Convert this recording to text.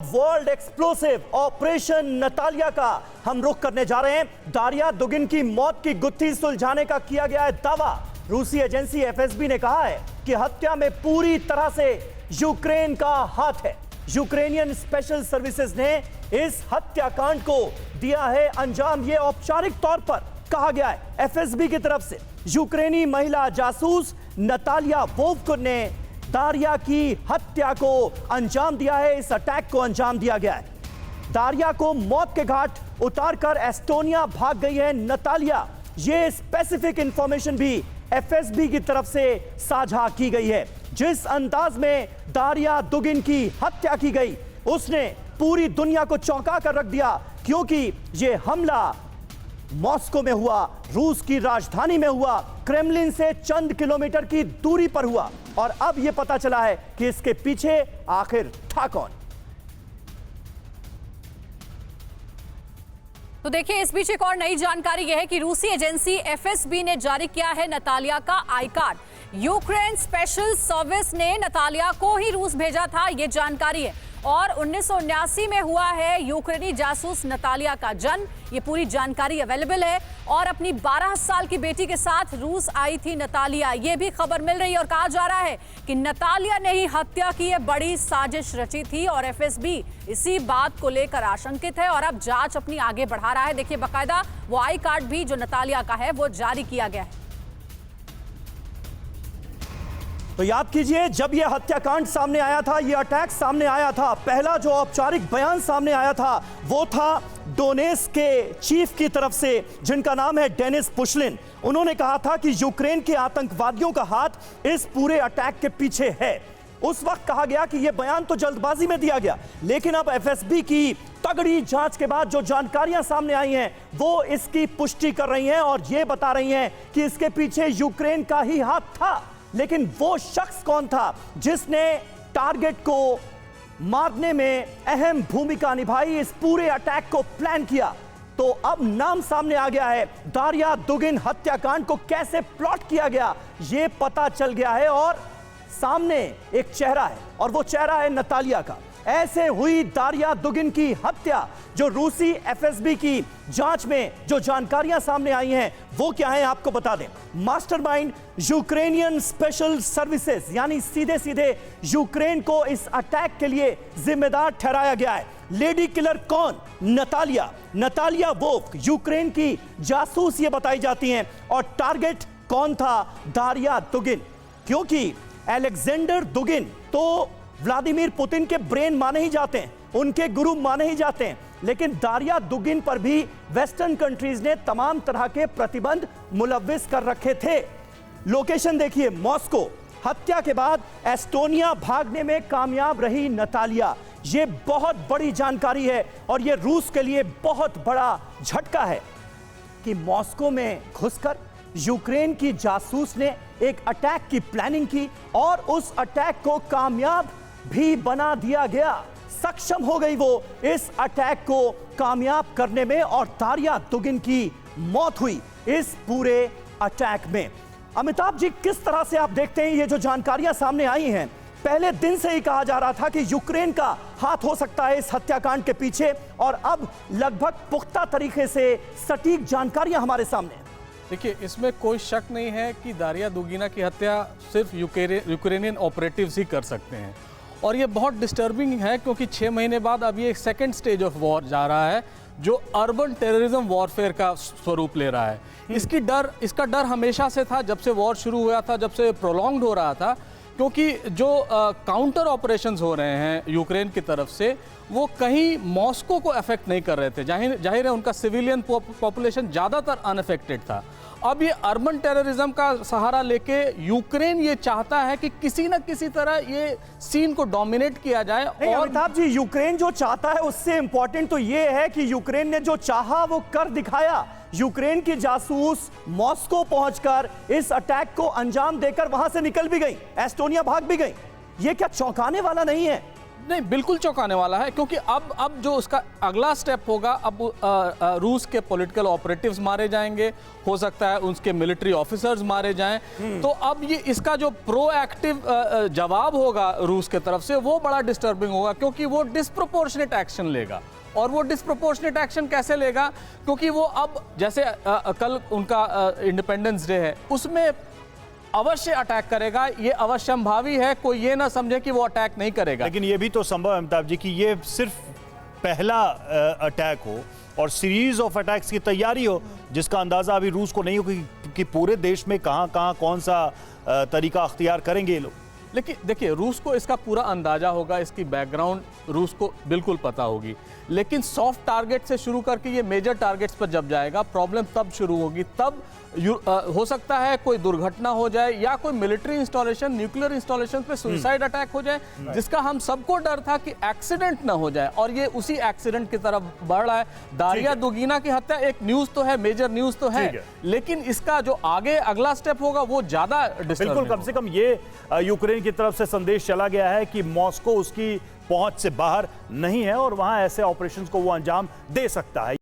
World explosive operation Natalia का हम रुख करने जा रहे हैं। दारिया दुगिन की मौत की गुत्थी सुलझाने का किया गया है दावा। रूसी एजेंसी एफएसबी ने कहा है कि हत्या में पूरी तरह से यूक्रेन का हाथ है। यूक्रेनियन स्पेशल सर्विसेज ने इस हत्याकांड को दिया है अंजाम, यह औपचारिक तौर पर कहा गया है एफएसबी की तरफ से। यूक्रेनी महिला जासूस नतालिया वोल्फ ने दारिया की हत्या को अंजाम दिया है। इस अटैक को अंजाम दिया गया है। दारिया को मौत के घाट उतारकर एस्टोनिया भाग गई है नतालिया। यह स्पेसिफिक इंफॉर्मेशन भी एफएसबी की तरफ से साझा की गई है। जिस अंदाज में दारिया दुगिन की हत्या की गई उसने पूरी दुनिया को चौंका कर रख दिया, क्योंकि यह हमला मॉस्को में हुआ, रूस की राजधानी में हुआ, क्रेमलिन से चंद किलोमीटर की दूरी पर हुआ। और अब यह पता चला है कि इसके पीछे आखिर था कौन। तो देखिए, इस बीच एक और नई जानकारी यह है कि रूसी एजेंसी एफएसबी ने जारी किया है नतालिया का I card. Ukraine special service ने नतालिया को ही रूस भेजा था, यह जानकारी है। और 1979 में हुआ है यूक्रेनी जासूस नतालिया का जन्म। ये पूरी जानकारी अवेलेबल है। और अपनी 12 साल की बेटी के साथ रूस आई थी नतालिया, ये भी खबर मिल रही है। और कहा जा रहा है कि नतालिया ने ही हत्या की है, बड़ी साजिश रची थी। और एफएसबी इसी बात को लेकर आशंकित है और अब जांच अपनी आगे बढ़ा रहा है। देखिए, बाकायदा वो आई कार्ड भी जो नतालिया का है वो जारी किया गया है। तो याद कीजिए, जब यह हत्याकांड सामने आया था, यह अटैक सामने आया था, पहला जो औपचारिक बयान सामने आया था वो था डोनेट्स्क के चीफ की तरफ से, जिनका नाम है डेनिस पुशलिन। उन्होंने कहा था कि यूक्रेन के आतंकवादियों का हाथ इस पूरे अटैक के पीछे है। उस वक्त कहा गया कि यह बयान तो जल्दबाजी में दिया गया, लेकिन अब एफएसबी की तगड़ी जांच के बाद जो जानकारियां सामने आई हैं वो इसकी पुष्टि कर रही हैं और यह बता रही हैं कि इसके पीछे यूक्रेन का ही हाथ था। लेकिन वो शख्स कौन था जिसने टारगेट को मारने में अहम भूमिका निभाई, इस पूरे अटैक को प्लान किया? तो अब नाम सामने आ गया है। दारिया दुगिन हत्याकांड को कैसे प्लॉट किया गया ये पता चल गया है। और सामने एक चेहरा है और वो चेहरा है नतालिया का। ऐसे हुई दारिया दुगिन की हत्या। जो रूसी एफएसबी की जांच में जो जानकारियां सामने आई हैं वो क्या है आपको बता दें। मास्टरमाइंड यूक्रेनियन स्पेशल सर्विसेज, यानी सीधे सीधे यूक्रेन को इस अटैक के लिए जिम्मेदार ठहराया गया है। लेडी किलर कौन? नतालिया वोल्फ, यूक्रेन की जासूस ये बताई जाती हैं। और टारगेट कौन था? दारिया दुगिन, क्योंकि अलेक्जेंडर दुगिन तो व्लादिमीर पुतिन के ब्रेन माने ही जाते हैं, उनके गुरु माने ही जाते हैं। लेकिन दारिया दुगिन पर भी वेस्टर्न कंट्रीज ने तमाम तरह के प्रतिबंध मुलव्विस कर रखे थे। लोकेशन देखिए, मॉस्को। हत्या के बाद एस्टोनिया भागने में कामयाब रही नतालिया। यह बहुत बड़ी जानकारी है और यह रूस के लिए बहुत बड़ा झटका है कि मॉस्को में घुसकर यूक्रेन की जासूस ने एक अटैक की प्लानिंग की और उस अटैक को कामयाब भी बना दिया गया। सक्षम हो गई वो इस अटैक को कामयाब करने में और दारिया दुगिन की मौत हुई इस पूरे अटैक में। अमिताभ जी, किस तरह से आप देखते हैं ये जो जानकारियां सामने आई हैं? पहले दिन से ही कहा जा रहा था कि यूक्रेन का हाथ हो सकता है इस हत्याकांड के पीछे, और अब लगभग पुख्ता तरीके से सटीक जानकारियां हमारे सामने हैं। देखिए, इसमें कोई शक नहीं है कि दारिया दुगिना की हत्या सिर्फ यूक्रेनियन ऑपरेटिव्स ही कर सकते हैं। और ये बहुत डिस्टर्बिंग है क्योंकि 6 महीने बाद अब ये एक सेकेंड स्टेज ऑफ वॉर जा रहा है जो अर्बन टेररिज्म वॉरफेयर का स्वरूप ले रहा है। इसका डर हमेशा से था, जब से वॉर शुरू हुआ था, जब से प्रोलॉन्ग्ड हो रहा था, क्योंकि जो काउंटर ऑपरेशंस हो रहे हैं यूक्रेन की तरफ से वो कहीं मॉस्को को अफेक्ट नहीं कर रहे थे। जाहिर है उनका सिविलियन पॉपुलेशन ज़्यादातर अनअफेक्टेड था। अब ये अर्बन टेररिज्म का सहारा लेके यूक्रेन ये चाहता है कि किसी न किसी तरह ये सीन को डोमिनेट किया जाए। और अमिताभ जी, यूक्रेन जो चाहता है उससे इंपॉर्टेंट तो ये है कि यूक्रेन ने जो चाहा वो कर दिखाया। यूक्रेन की जासूस मॉस्को पहुंचकर इस अटैक को अंजाम देकर वहां से निकल भी गई, एस्टोनिया भाग भी गई। ये क्या चौंकाने वाला नहीं है? नहीं, बिल्कुल चौंकाने वाला है, क्योंकि अब जो उसका अगला स्टेप होगा, अब रूस के पॉलिटिकल ऑपरेटिव्स मारे जाएंगे, हो सकता है उसके मिलिट्री ऑफिसर्स मारे जाएं। तो अब ये इसका जो प्रोएक्टिव जवाब होगा रूस के तरफ से, वो बड़ा डिस्टर्बिंग होगा, क्योंकि वो डिस्प्रोपोर्शनेट एक्शन लेगा। और वो डिस्प्रोपोर्शनेट एक्शन कैसे लेगा? क्योंकि वो अब जैसे कल उनका इंडिपेंडेंस डे है, उसमें अवश्य अटैक करेगा। ये अवश्यंभावी है, कोई ये ना समझे कि वो अटैक नहीं करेगा। लेकिन ये भी तो संभव है अमिताभ जी कि ये सिर्फ पहला अटैक हो और सीरीज ऑफ अटैक्स की तैयारी हो, जिसका अंदाजा अभी रूस को नहीं हो कि पूरे देश में कहां कौन सा तरीका अख्तियार करेंगे ये लोग। लेकिन देखिए, रूस को इसका पूरा अंदाजा होगा, इसकी बैकग्राउंड रूस को बिल्कुल पता होगी। लेकिन सॉफ्ट टारगेट से शुरू करके ये मेजर टारगेट्स पर जब जाएगा, प्रॉब्लम तब शुरू होगी। तब हो सकता है कोई दुर्घटना हो जाए, या कोई मिलिट्री इंस्टॉलेशन, न्यूक्लियर इंस्टॉलेशन पे सुसाइड अटैक हो जाए, जिसका हम सबको डर था कि एक्सीडेंट ना हो जाए, और ये उसी एक्सीडेंट की तरफ बढ़ रहा है। दारिया दुगीना की हत्या एक न्यूज तो है, मेजर न्यूज तो है, लेकिन इसका जो आगे अगला स्टेप होगा वो ज्यादा बिल्कुल, कम से कम ये यूक्रेन की तरफ से संदेश चला गया है कि मॉस्को उसकी पहुंच से बाहर नहीं है और वहां ऐसे ऑपरेशंस को वो अंजाम दे सकता है।